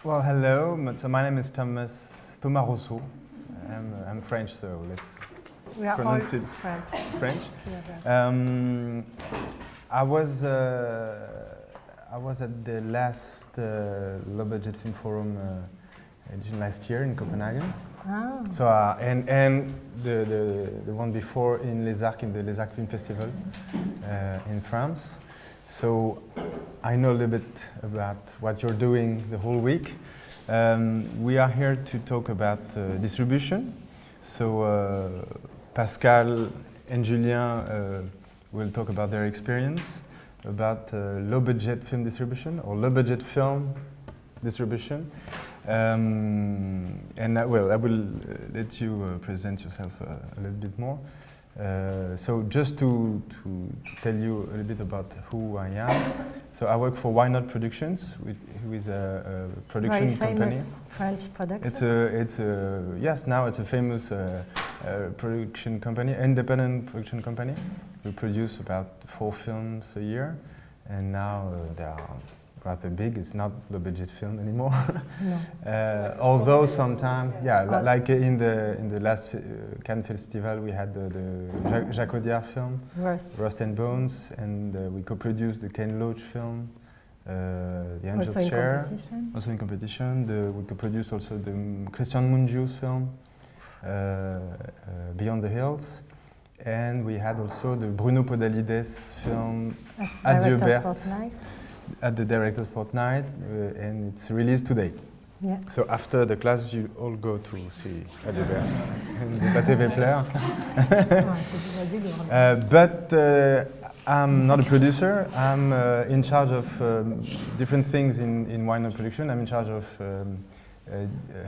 Well, hello. So my name is Thomas Rosso. I'm French, so let's We are pronounce all it French. French. Yeah. I was at the last Low Budget Film Forum edition last year in Copenhagen. Ah. So and the one before in Les Arcs, in the Les Arcs Film Festival in France. So I know a little bit about what you're doing the whole week. We are here to talk about distribution. So Pascale and Julien will talk about their experience about low budget film distribution or low budget film distribution. And I will let you present yourself a little bit more. So just to tell you a little bit about who I am. So I work for Why Not Productions, who is a production Very company. famous French production. Now it's a famous production company, independent production company. We produce about 4 films a year, and now they are rather big. It's not the budget film anymore. No. Although sometimes, like in the last Cannes Festival, we had the Jacques Audiard film, Rust and Bones, and we co-produced the Ken Loach film, The Angel's Share, also in competition. We co-produced also the Christian Mungiu's film, Beyond the Hills, and we had also the Bruno Podalides film, Adieu Berthe, at the Director's Fortnight, and it's released today. Yeah. So after the class, you all go to see Adieu Berthe and the TV player. But I'm not a producer. I'm in charge of different things in Why Not Production. I'm in charge of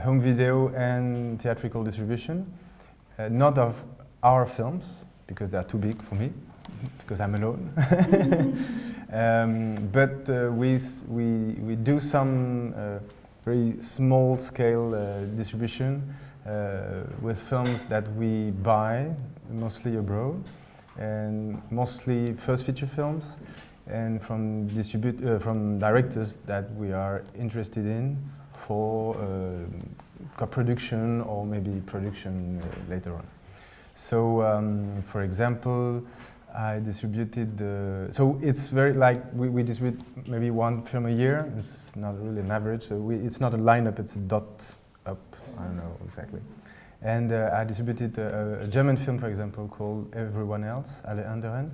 home video and theatrical distribution, not of our films, because they are too big for me, because I'm alone. But we do some very small scale distribution with films that we buy, mostly abroad, and mostly first feature films, and from directors that we are interested in for co-production or maybe production later on. So, for example, I distributed so it's very we distribute maybe 1 film a year. It's not really an average, so it's not a lineup, it's a dot up, I don't know exactly. And I distributed a German film, for example, called Everyone Else, Alle Anderen,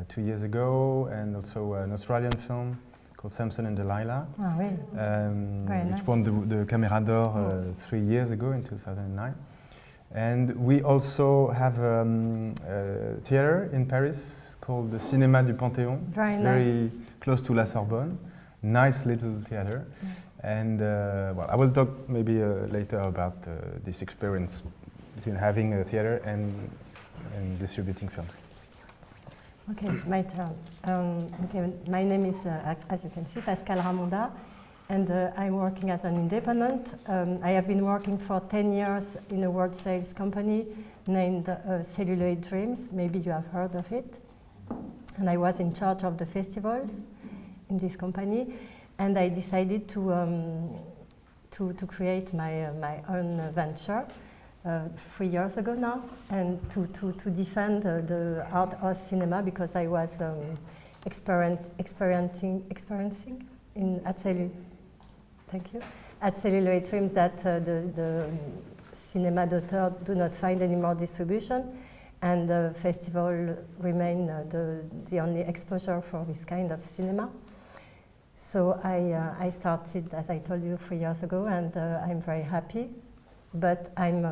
2 years ago, and also an Australian film called Samson and Delilah, Really? which won the Camera d'Or 3 years ago in 2009. And we also have a theater in Paris called the Cinéma du Panthéon, very close to La Sorbonne. Nice little theater. And I will talk maybe later about this experience between having a theater and distributing films. Okay, my turn. My name is, as you can see, Pascale Ramonda, and I'm working as an independent. I have been working for 10 years in a world sales company named Celluloid Dreams. Maybe you have heard of it. And I was in charge of the festivals in this company, and I decided to create my own venture 3 years ago now, and to defend the art house cinema, because I was experiencing at Celluloid Films that the cinéma d'auteur do not find any more distribution, and the festival remain the only exposure for this kind of cinema. So I started, as I told you, 3 years ago, and I'm very happy. But I'm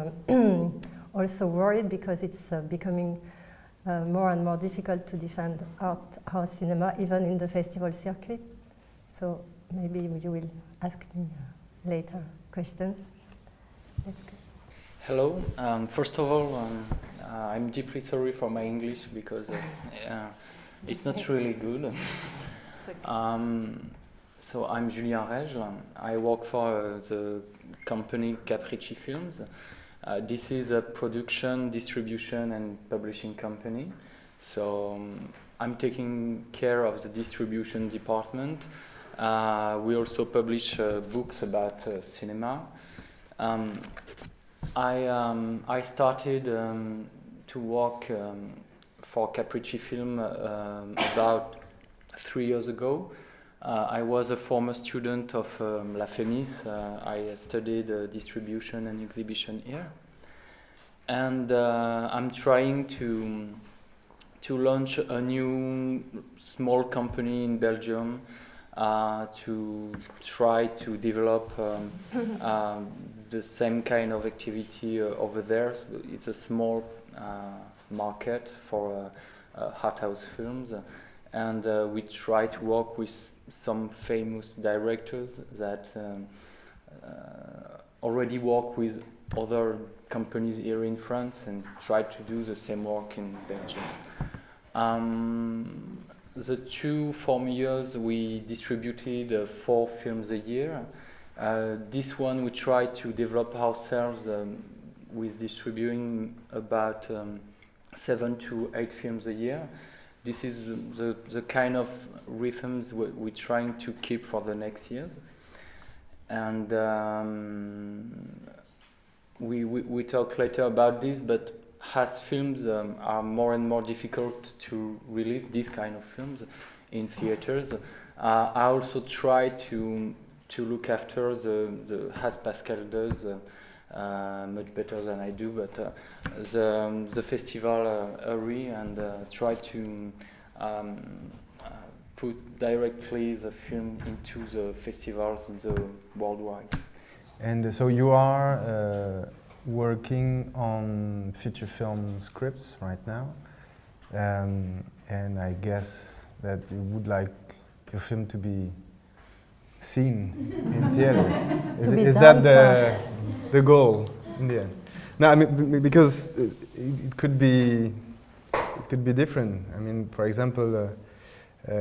also worried because it's becoming more and more difficult to defend art house cinema, even in the festival circuit. So maybe you will ask me later questions. Let's go. Hello. First of all, I'm deeply sorry for my English because it's not really good. It's okay. So I'm Julien Rejl. I work for the company Capricci Films. This is a production, distribution and publishing company. So I'm taking care of the distribution department We also publish books about cinema. I started to work for Capricci Film about 3 years ago. I was a former student of La Femis. I studied distribution and exhibition here. And I'm trying to launch a new small company in Belgium to try to develop the same kind of activity over there. So it's a small market for art house films, and we try to work with some famous directors that already work with other companies here in France and try to do the same work in Belgium. The 2 former years we distributed 4 films a year. This one we try to develop ourselves with distributing about 7 to 8 films a year. This is the kind of rhythms we're trying to keep for the next years. And we talk later about this, but as films are more and more difficult to release these kind of films in theaters, I also try to look after as Pascale does much better than I do, but the festival area, and try to put directly the film into the festivals in the worldwide. And so you are working on feature film scripts right now, and I guess that you would like your film to be seen in theaters. Is that the goal in the end? No, I mean, because it could be different. I mean, for example,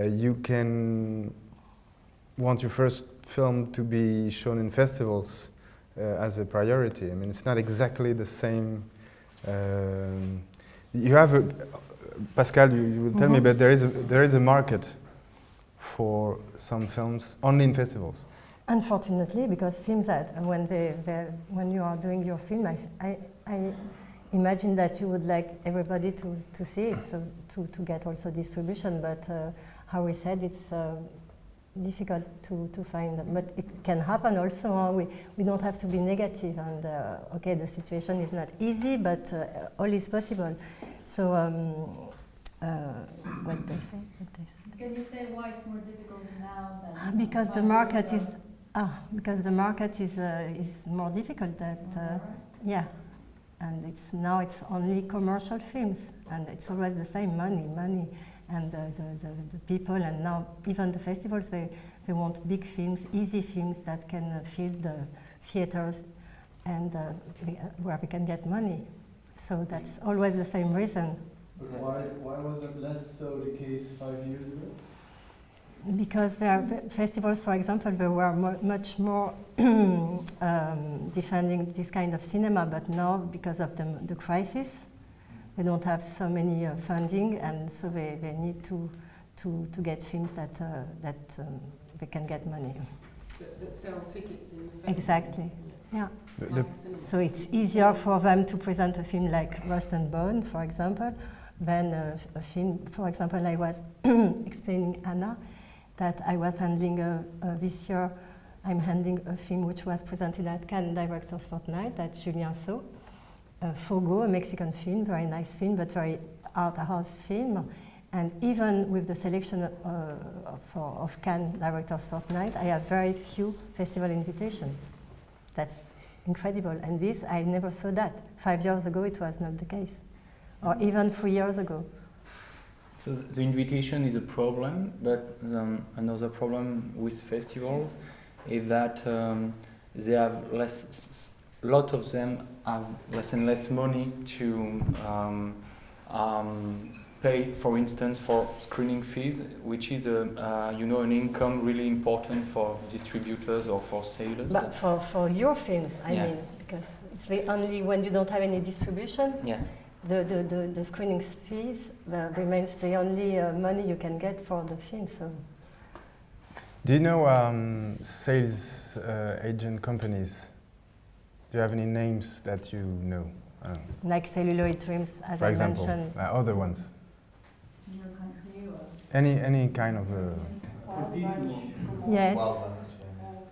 you can want your first film to be shown in festivals as a priority. I mean, it's not exactly the same. You have Pascale, you will tell me, but there is a market for some films only in festivals. Unfortunately, because films when you are doing your film, I imagine that you would like everybody to see it, so to get also distribution. But how we said, it's difficult to find, but it can happen also. We don't have to be negative, and okay, the situation is not easy, but all is possible. So what they say? Can you say why it's more difficult now than because the market is more difficult. Yeah, and it's only commercial films, and it's always the same money. And the people, and now even the festivals, they want big films, easy films that can fill the theaters, and where we can get money. So that's always the same reason. Why was it less so the case 5 years ago? Because there are festivals, for example, they were much more defending this kind of cinema, but now, because of the crisis, they don't have so many funding, and so they need to get films that they can get money. That sell tickets in the festival. Exactly, yeah. So it's easier for them to present a film like Rust and Bone, for example, than a film. For example, I was explaining Anna that I was handling this year. I'm handling a film which was presented at Cannes Directors Fortnight that Julien saw. Fogo, a Mexican film, very nice film, but very art house film. And even with the selection of Cannes Directors Fortnight, I have very few festival invitations. That's incredible. And this, I never saw that. 5 years ago, it was not the case. Or even 3 years ago. So the invitation is a problem, but another problem with festivals is that they have a lot of them have less and less money to pay, for instance, for screening fees, which is an income really important for distributors or for sailors. But for your films, I mean, because it's only when you don't have any distribution, the screening fees remains the only money you can get for the film. So Do you know sales agent companies? Do you have any names that you know? Like Celluloid Dreams, as For I example, mentioned. other ones. Your country or? Any kind of. Yes,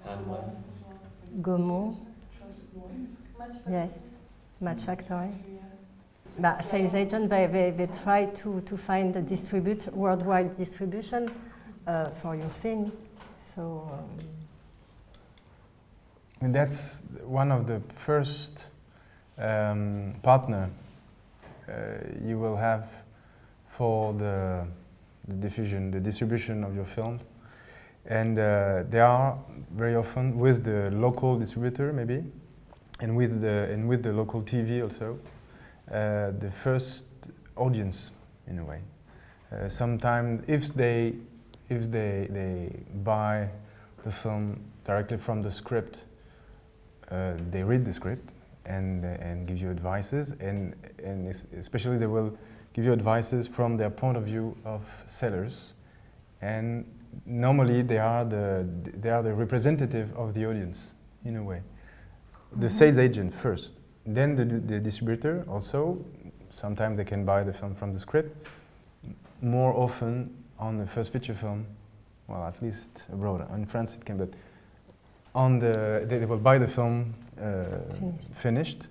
And one. Gaumont. Yes, Match Factory. But sales agent, they try to find a worldwide distribution for your film. So. And that's one of the first partner you will have for the distribution of your film. And they are very often with the local distributor maybe, and with the local TV also, the first audience in a way. Sometimes if they buy the film directly from the script, they read the script and give you advices, and especially they will give you advices from their point of view of sellers, and normally they are the representative of the audience in a way. The sales agent first, then the distributor also. Sometimes they can buy the film from the script. More often on the first feature film, well, at least abroad. In France it can, but they will buy the film finished,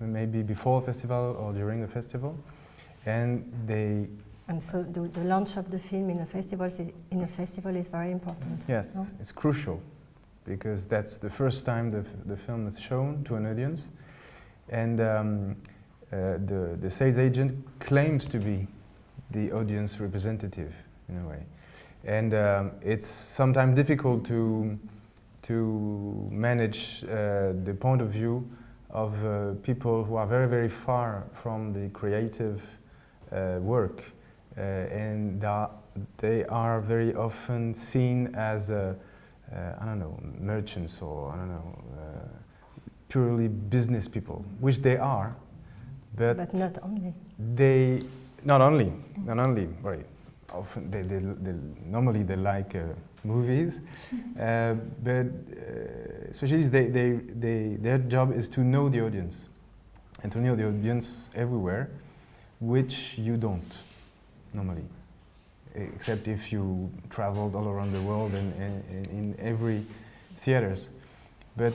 maybe before a festival or during a festival, and so the launch of the film in a festival is very important. Yes, no? It's crucial, because that's the first time the film is shown to an audience, and the sales agent claims to be the audience representative in a way, and it's sometimes difficult to manage the point of view of people who are very, very far from the creative work, and they are very often seen as I don't know, merchants, or I don't know, purely business people, which they are, but not only. Not only, very often they normally they like movies, but especially their job is to know the audience, and to know the audience everywhere, which you don't normally, except if you traveled all around the world and in every theaters. But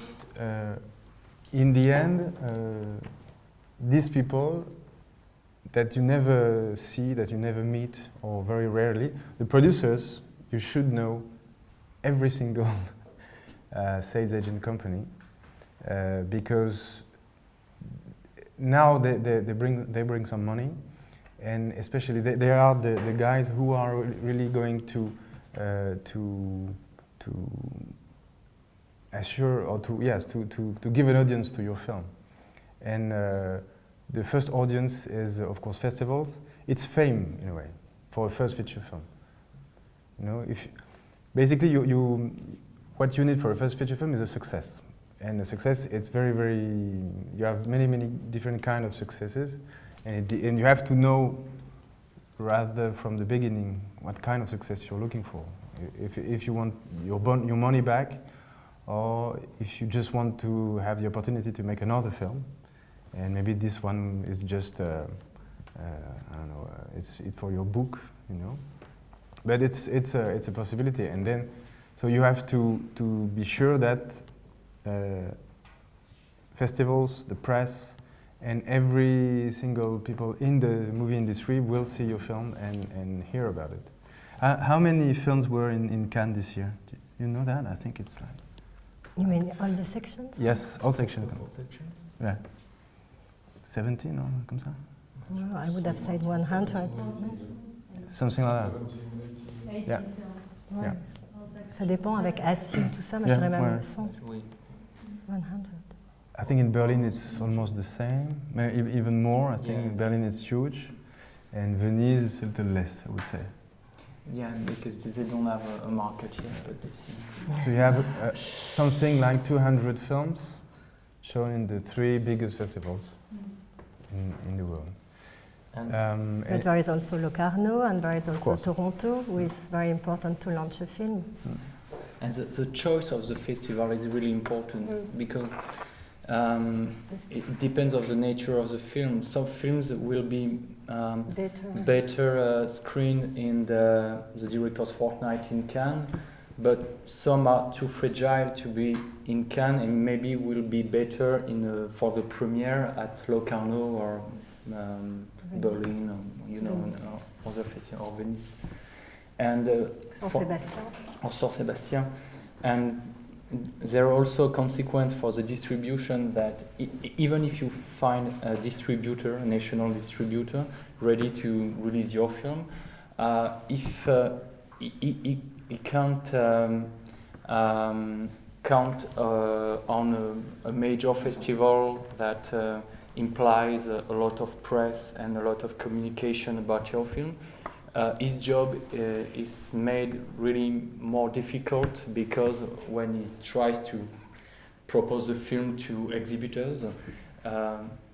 in the end, these people that you never see, that you never meet, or very rarely, the producers, you should know every single sales agent company, because now they bring some money, and especially they are the guys who are really going to assure, or to give an audience to your film. And the first audience is, of course, festivals. It's fame in a way for a first feature film. You know, if basically what you need for a first feature film is a success, and the success, it's very, very. You have many different kind of successes, and you have to know rather from the beginning what kind of success you're looking for. If you want your money back, or if you just want to have the opportunity to make another film. And maybe this one is just, I don't know, it's for your book, you know. But it's a possibility, and then, so you have to be sure that festivals, the press, and every single people in the movie industry will see your film and hear about it. How many films were in Cannes this year? Do you know that? I think it's like. You mean all the sections? Yes, all sections. All sections? Yeah. 17 or comme ça? No, I would have said 100. Something like that. 18 Yeah. films. Ouais. Yeah. Ça dépend avec Acide, tout ça, mais Yeah, je dirais même ouais. 100. Oui. 100. I think in Berlin it's almost the same, maybe even more. I think Yeah. in Berlin it's huge, and Venice is a little less, I would say. Yeah, because they don't have a market yet, but they see. So you have something like 200 films shown in the 3 biggest festivals in the world. But there is also Locarno, and there is also course. Toronto, who is very important to launch a film. And the choice of the festival is really important because it depends on the nature of the film. Some films will be better screened in the Directors' Fortnight in Cannes, but some are too fragile to be in Cannes and maybe will be better for the premiere at Locarno or Berlin, or other festivals, or Venice. And San Sebastian. And there are also consequences for the distribution that even if you find a distributor, a national distributor, ready to release your film, if he can't count on a major festival that implies a lot of press and a lot of communication about your film, his job is made really more difficult because when he tries to propose the film to exhibitors,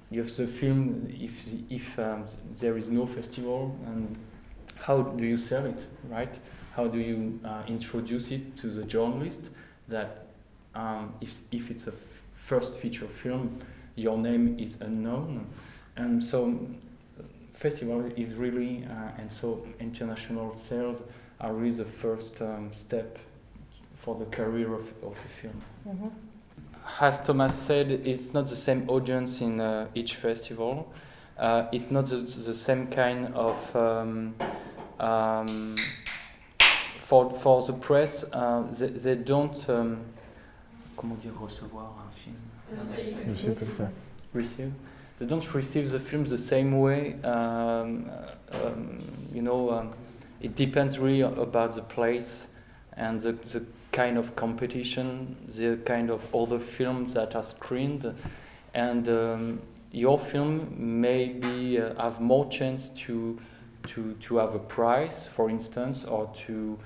if the film, if there is no festival, and how do you sell it, right? How do you introduce it to the journalist that if it's a first feature film, your name is unknown, and so festival is really, and so international sales are really the first step for the career of a film. Mm-hmm. As Thomas said, it's not the same audience in each festival. It's not the same kind of, for the press, they don't, comment dire recevoir un film? Receive. They don't receive the film the same way. It depends really about the place and the kind of competition, the kind of other films that are screened, and your film maybe have more chance to have a prize, for instance, or to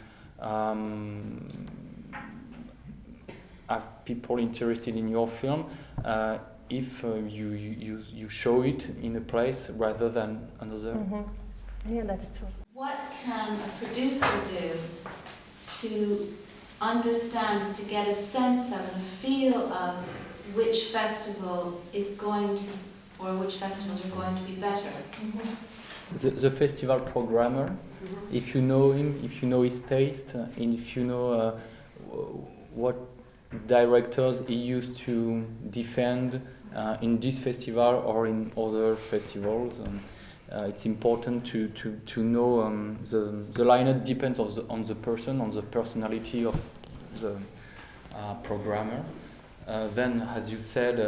have people interested in your film. If you show it in a place rather than another. Mm-hmm. Yeah, that's true. What can a producer do to understand, to get a sense of and a feel of which festival is going to, or which festivals are going to be better? Mm-hmm. The festival programmer, if you know him, if you know his taste, and if you know what directors he used to defend in this festival or in other festivals. It's important to know the lineup depends on the person, on the personality of the programmer. Then, as you said,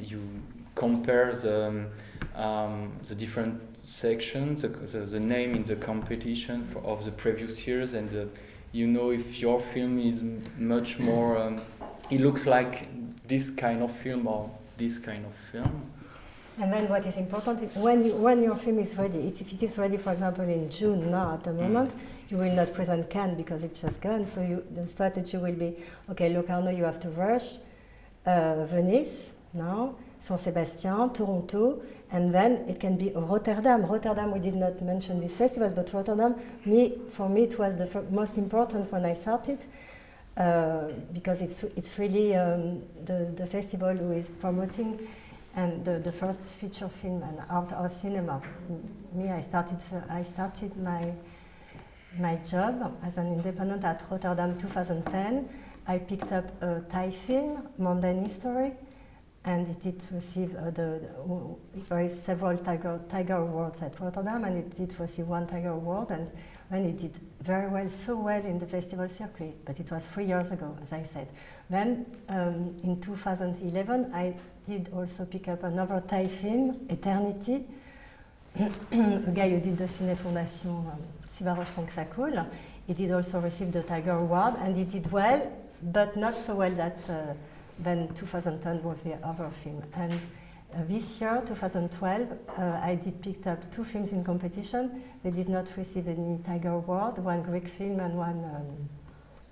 you compare the different sections, the name in the competition of the previous years, and you know if your film is much more. It looks like this kind of film or this kind of film. And then what is important is when your film is ready, if it is ready, for example, in June now at the moment, you will not present Cannes because it's just gone. So the strategy will be, okay, Locarno, you have to rush, Venice now, San Sebastian, Toronto, and then it can be Rotterdam. Rotterdam, we did not mention this festival, but Rotterdam, for me, it was the most important when I started. Because it's really the festival who is promoting and the first feature film and art or cinema. Me, I started my job as an independent at Rotterdam 2010. I picked up a Thai film, Mundane History, and it did receive there is several Tiger Awards at Rotterdam, and it did receive one Tiger Award, and it did very well, so well in the festival circuit, but it was 3 years ago, as I said. Then in 2011, I did also pick up another Thai film, Eternity, a guy who did the Cine Fondation, Sivarosh Kongsakul. He did also receive the Tiger Award, and he did well, but not so well than 2010 was the other film. And this year, 2012, I did pick up 2 films in competition. They did not receive any Tiger Award, one Greek film and one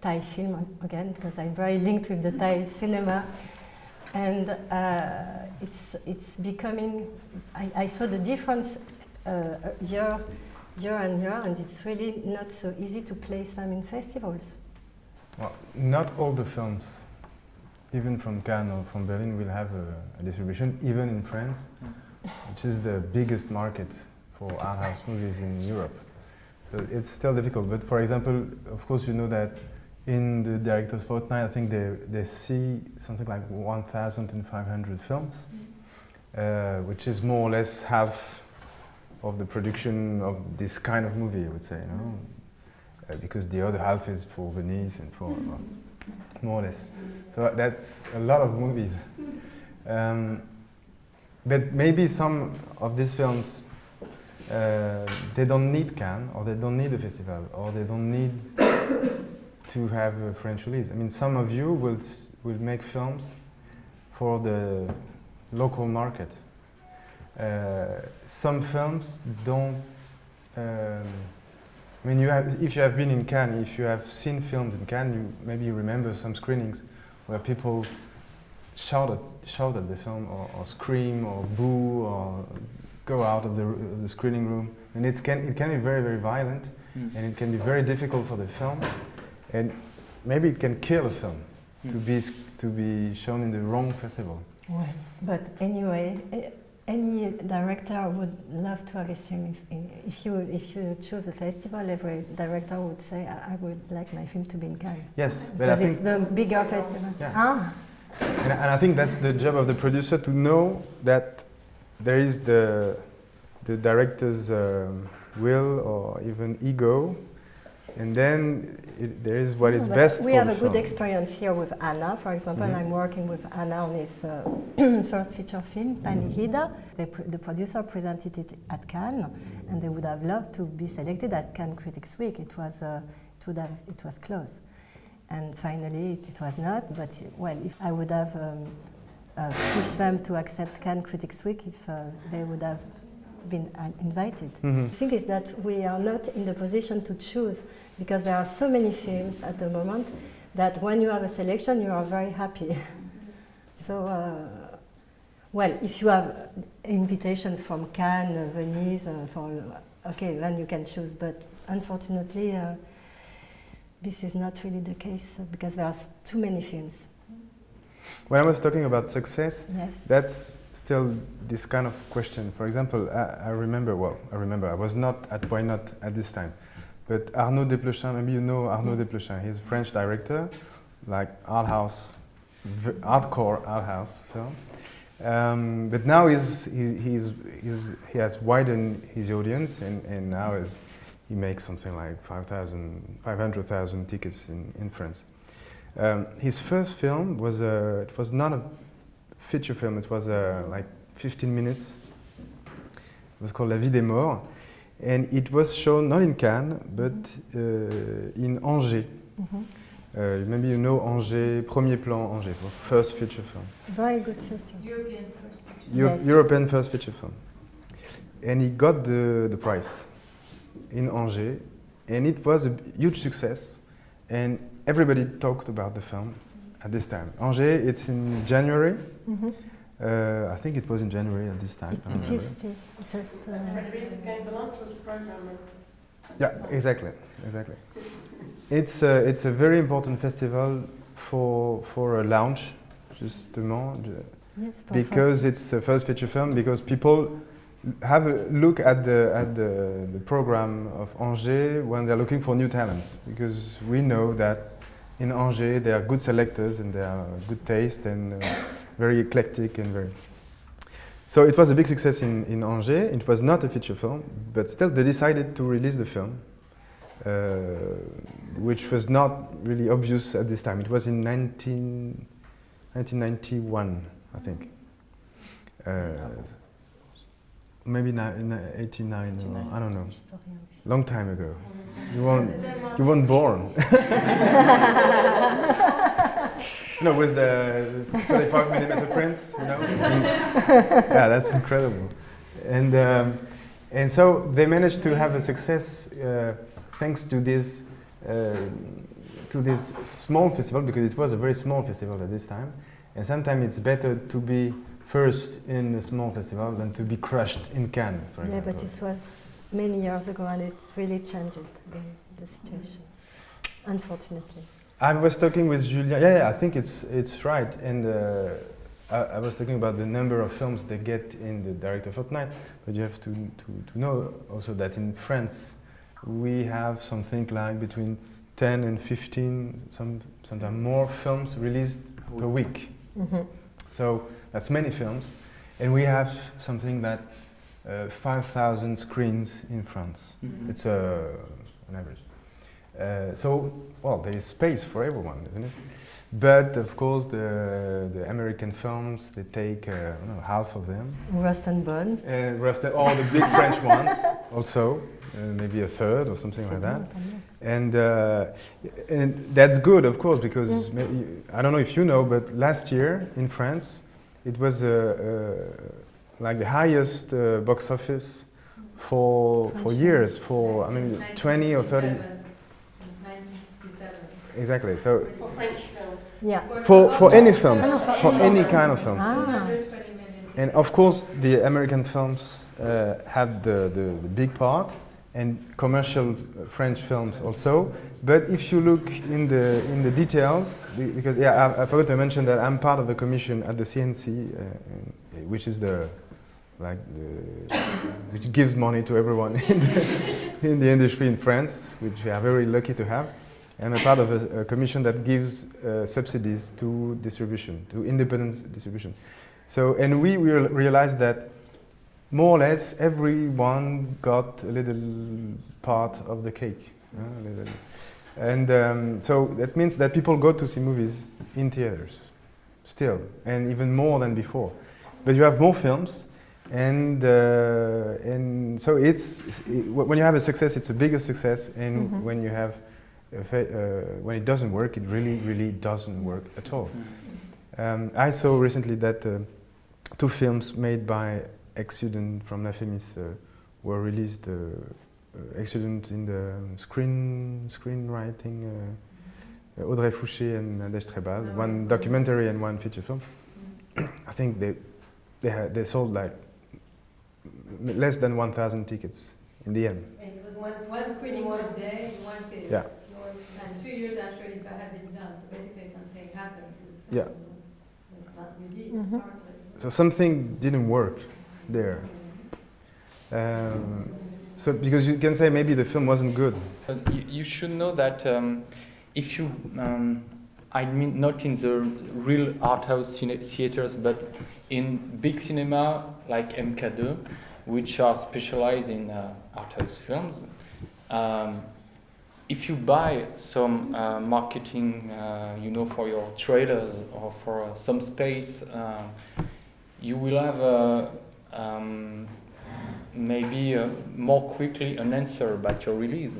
Thai film, again, because I'm very linked with the Thai cinema. And it's becoming, I saw the difference year on year, and it's really not so easy to place them in festivals. Well, not all the films, even from Cannes or from Berlin, will have a distribution, even in France, which is the biggest market for art house movies in Europe. So it's still difficult. But for example, of course, you know that in the director's fortnight, I think they see something like 1,500 films, which is more or less half of the production of this kind of movie, I would say, you know, because the other half is for Venice and for more or less. So that's a lot of movies. But maybe some of these films, they don't need Cannes, or they don't need a festival, or they don't need to have a French release. I mean, some of you will make films for the local market. Some films don't. I mean, if you have been in Cannes, if you have seen films in Cannes, you maybe remember some screenings where people shout at the film, or scream, or boo, or go out of the screening room, and it can be very, very violent, and it can be very difficult for the film, and maybe it can kill a film to be shown in the wrong festival. Well, but anyway, any director would love to have his film. If you choose a festival, every director would say, "I would like my film to be in Cannes." Yes, but I think it's the bigger festival. Yeah. And I think that's the job of the producer, to know that there is the director's will or even ego, and then there is what is best for the film. We have a good experience here with Anna, for example. I'm working with Anna on his first feature film, Panihida. The producer presented it at Cannes, and they would have loved to be selected at Cannes Critics Week. It was close. And finally, it was not, but well, if I would have pushed them to accept Cannes Critics Week if they would have been invited. The thing is that we are not in the position to choose, because there are so many films at the moment that when you have a selection, you are very happy. So, well, if you have invitations from Cannes, Venice, okay, then you can choose, but unfortunately, this is not really the case because there are too many films. When I was talking about success, yes, that's still this kind of question. For example, I remember, I was not at Why Not at this time, but Arnaud Desplechin, maybe you know Arnaud Desplechin, he's a French director, like art house, hardcore art house film. But now he has widened his audience, and now he makes something like 500,000 tickets in France. His first film was it was not a feature film. It was like 15 minutes. It was called La Vie des Morts, and it was shown not in Cannes but in Angers. Maybe you know Angers, Premier Plan Angers, first feature film. Very good festival. European first feature. Yes. European first feature film, and he got the prize in Angers, and it was a huge success, and everybody talked about the film at this time. Angers, it's in January. I think it was in January at this time. It is still just. Frederica Gamelant was the programmer. Yeah, exactly. It's a very important festival for a launch, justement, Yes, because it's a first feature film. Because people have a look at the program of Angers when they're looking for new talents, because we know that in Angers they are good selectors and they are good taste and very eclectic and very. So it was a big success in Angers. It was not a feature film, but still they decided to release the film, which was not really obvious at this time. It was in 1991, I think. Maybe in 89, or I don't know. Long time ago. You weren't born. No, with the 35mm prints, you know. Yeah, that's incredible. And so they managed to have a success thanks to this small festival, because it was a very small festival at this time. And sometimes it's better to be first in a small festival than to be crushed in Cannes, for example. Yeah, but it was many years ago, and it's really changed the situation, unfortunately. I was talking with Julien. Yeah, I think it's right. And I was talking about the number of films they get in the director fortnight. But you have to know also that in France, we have something like between 10 and 15, sometimes more films released per week. So that's many films. And we have something that 5,000 screens in France. It's an average. So, well, there is space for everyone, isn't it? But of course, the American films, they take half of them. Rust and Bone. All the big French ones also, maybe a third or something like that. And that's good, of course, because I don't know if you know, but last year in France, it was like the highest box office for years, for 20 or 30. 1967. Exactly. So For French films. Yeah. for any films, for any kind of films. 220 million. And of course, the American films had the big part, and commercial French films also. But if you look in the details, because I forgot to mention that I'm part of a commission at the CNC, which is which gives money to everyone in the industry in France, which we are very lucky to have. I'm a part of a commission that gives subsidies to distribution, to independent distribution. So, and we realized that more or less everyone got a little part of the cake. And so that means that people go to see movies in theaters still, and even more than before. But you have more films, and so when you have a success, it's a bigger success, and when you have when it doesn't work, it really doesn't work at all. I saw recently that 2 films made by ex-students from La Fémis were released. Ex-students in the screenwriting, Audrey Fouché and Nadège Trebal, one documentary and one feature film. I think they sold like less than 1,000 tickets in the end. It was one screening one day, one film. Yeah. And 2 years after it had been done, so basically something happened to the Yeah. film. It was not released partly. So something didn't work there. So because you can say maybe the film wasn't good. You should know that if you, I mean not in the real art house theaters, but in big cinema like MK2, which are specialized in art house films, if you buy some marketing, for your trailers or for some space, you will have maybe more quickly an answer about your release.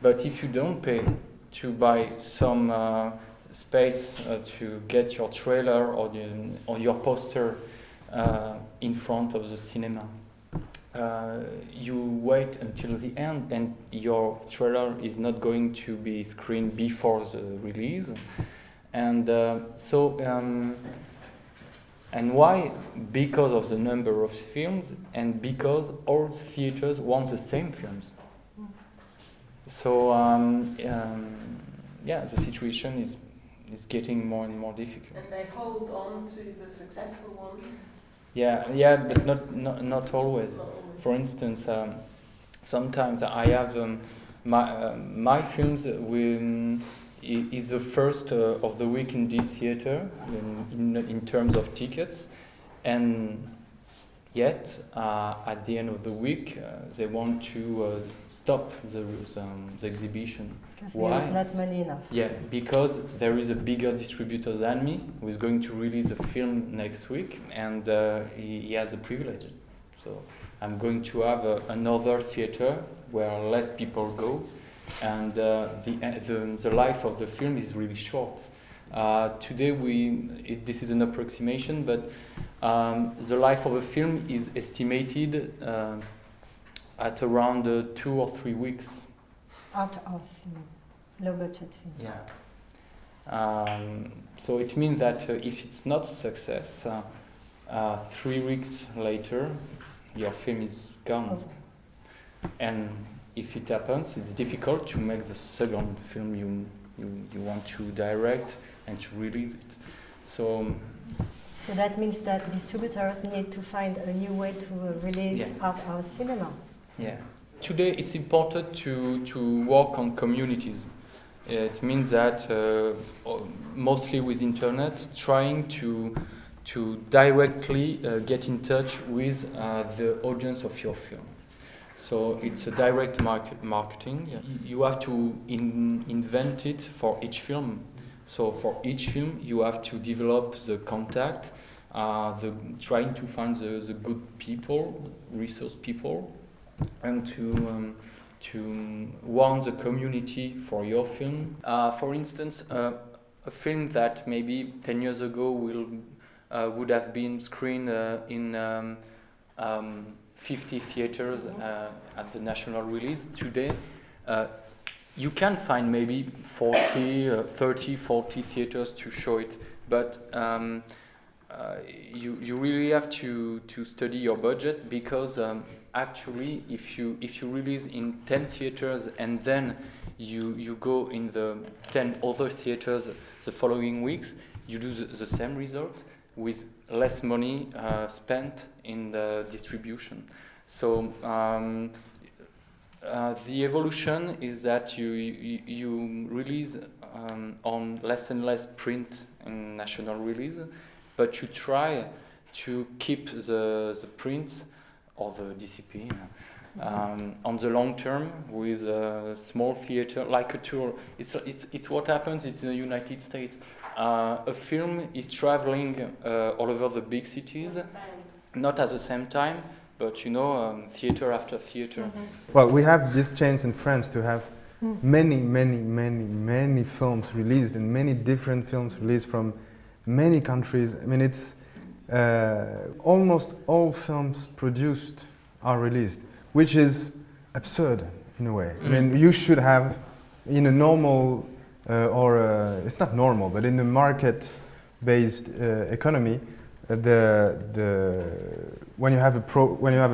But if you don't pay to buy some space to get your trailer or your poster in front of the cinema, you wait until the end and your trailer is not going to be screened before the release. And and why? Because of the number of films and because all theaters want the same films. So the situation is getting more and more difficult. And they hold on to the successful ones. Yeah, but not always. For instance, sometimes I have my films is the first of the week in this theater in terms of tickets, and yet at the end of the week they want to stop the exhibition. Why? There's not money enough. Yeah, because there is a bigger distributor than me who is going to release a film next week, and he has the privilege. So I'm going to have another theater where less people go, and the life of the film is really short. Today this is an approximation, but the life of a film is estimated at around 2 or 3 weeks. Art house, low budget film. Yeah. So it means that if it's not a success, 3 weeks later, your film is gone. Okay. And if it happens, it's difficult to make the second film you want to direct and to release it. So that means that distributors need to find a new way to release art house cinema. yeah. Today it's important to work on communities. It means that mostly with internet, trying to directly get in touch with the audience of your film. So it's a direct marketing. Yeah. You have to invent it for each film. So for each film, you have to develop the contact, trying to find the good people, resource people, and to warn the community for your film. For instance, a film that maybe 10 years ago would have been screened in 50 theaters at the national release. Today, you can find maybe 30, 40 theaters to show it, but you really have to study your budget, because actually if you release in 10 theaters and then you go in the 10 other theaters the following weeks, you do the same result with less money spent in the distribution. So the evolution is that you release on less and less print and national release, but you try to keep the prints or the DCP on the long term with a small theater, like a tour. It's what happens in the United States. A film is traveling all over the big cities, not at the same time, but theater after theater. Mm-hmm. Well, we have this chance in France to have many films released, and many different films released from many countries. I mean, it's almost all films produced are released, which is absurd in a way. I mean, you should have, in a normal it's not normal, but in a market-based economy, when you have a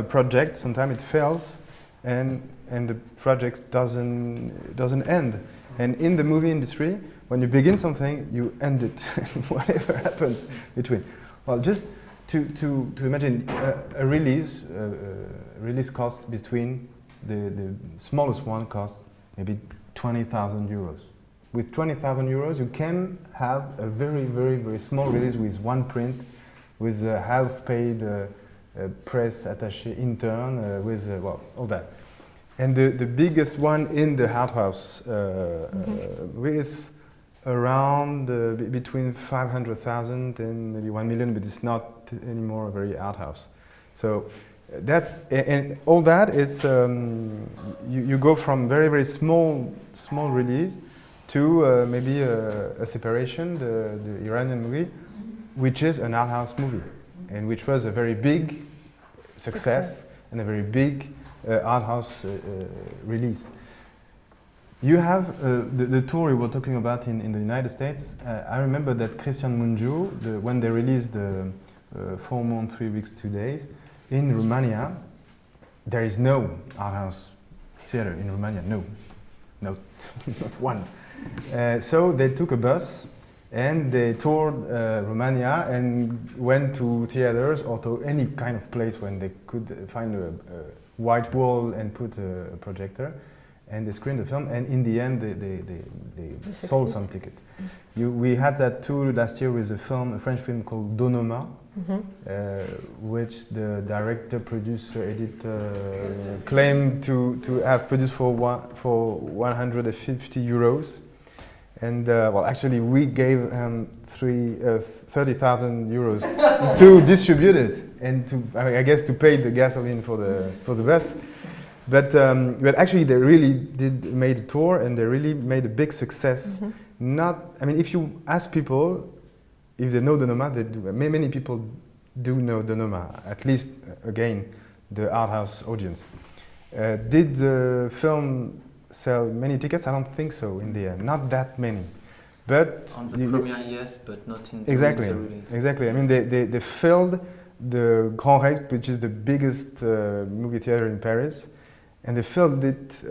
project, sometimes it fails, and the project doesn't end. And in the movie industry, when you begin something, you end it, whatever happens between. Well, just to imagine a release cost between the smallest one costs maybe 20,000 euros. With 20,000 euros, you can have a very small release with one print, with a half-paid press attaché intern, with all that. And the biggest one in the art house is around between 500,000 and maybe 1 million, but it's not anymore very art house. So that's, and all that, it's you go from very small release to maybe a separation, the Iranian movie, which is an art house movie, and which was a very big success. And a very big art house release. You have the tour we were talking about in the United States. I remember that Christian Mungiu, when they released the 4 months, 3 weeks, 2 days, in Romania, there is no art house theater in Romania, no, not one. So they took a bus and they toured Romania and went to theaters or to any kind of place when they could find a white wall and put a projector, and they screened the film, and in the end they sold some ticket. We had that tour last year with a French film called Donoma, which the director, producer, editor claimed to have produced for 150 euros. And well, actually, we gave 30,000 euros to distribute it, and I guess to pay the gasoline for the bus. But actually, they really made a tour, and they really made a big success. I mean, if you ask people if they know Donoma, they do. Many people do know Donoma. At least, again, the art house audience. Did the film sell many tickets? I don't think so in the end. Not that many. But on the premiere, yes, but not in the release. Exactly. I mean, they filled the Grand Rejl, which is the biggest movie theater in Paris, and they filled it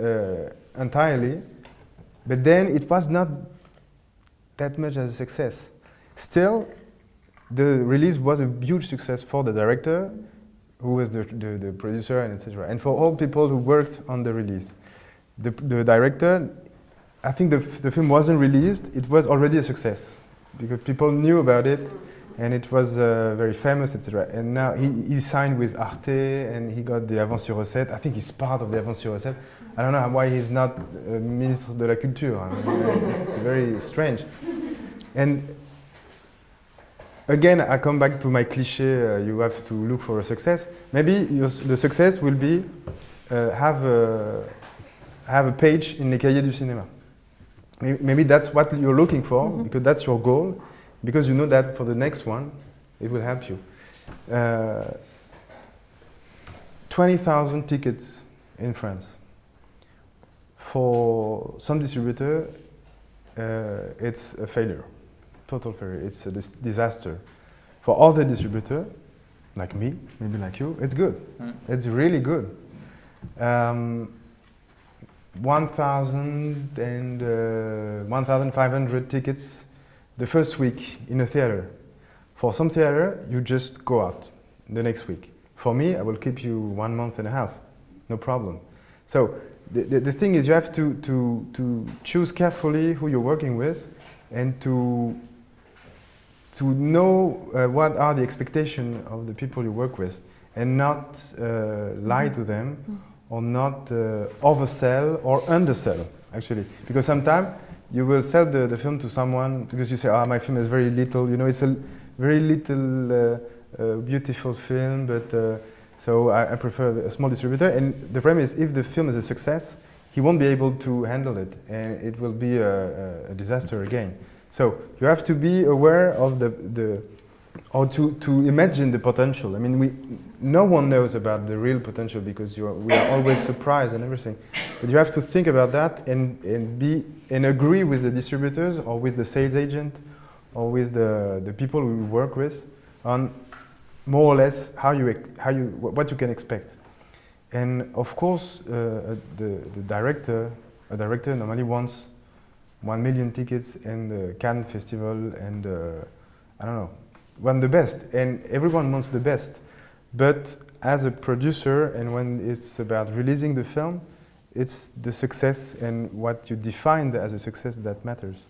entirely. But then it was not that much as a success. Still, the release was a huge success for the director, who was the producer, and etc. And for all people who worked on the release. The director, I think the film wasn't released, it was already a success, because people knew about it, and it was very famous, etc. And now he signed with Arte, and he got the Avance sur Recette. I think he's part of the Avance sur Recette. I don't know why he's not Ministre de la Culture. I mean, it's very strange. And again, I come back to my cliché, you have to look for a success. Maybe the success will be have a page in Les Cahiers du Cinéma. Maybe that's what you're looking for, because that's your goal, because you know that for the next one, it will help you. 20,000 tickets in France. For some distributor, it's a failure. Total failure. It's a disaster. For other distributor, like me, maybe like you, it's good. It's really good. 1,000 and 1,500 tickets the first week in a theater. For some theater, you just go out the next week. For me, I will keep you 1 month and a half, no problem. So the thing is, you have to choose carefully who you're working with, and to know what are the expectations of the people you work with, and not lie to them, or not oversell or undersell, actually. Because sometimes you will sell the film to someone because you say, oh, my film is very little, you know, it's a very little beautiful film, but so I prefer a small distributor. And the problem is, if the film is a success, he won't be able to handle it, and it will be a disaster again. So you have to be aware of or to imagine the potential. I mean, no one knows about the real potential, because we are always surprised and everything. But you have to think about that and agree with the distributors, or with the sales agent, or with the people we work with, on more or less what you can expect. And of course, a director normally wants 1 million tickets in the Cannes Festival, and I don't know, want the best, and everyone wants the best. But as a producer, and when it's about releasing the film, it's the success and what you defined as a success that matters.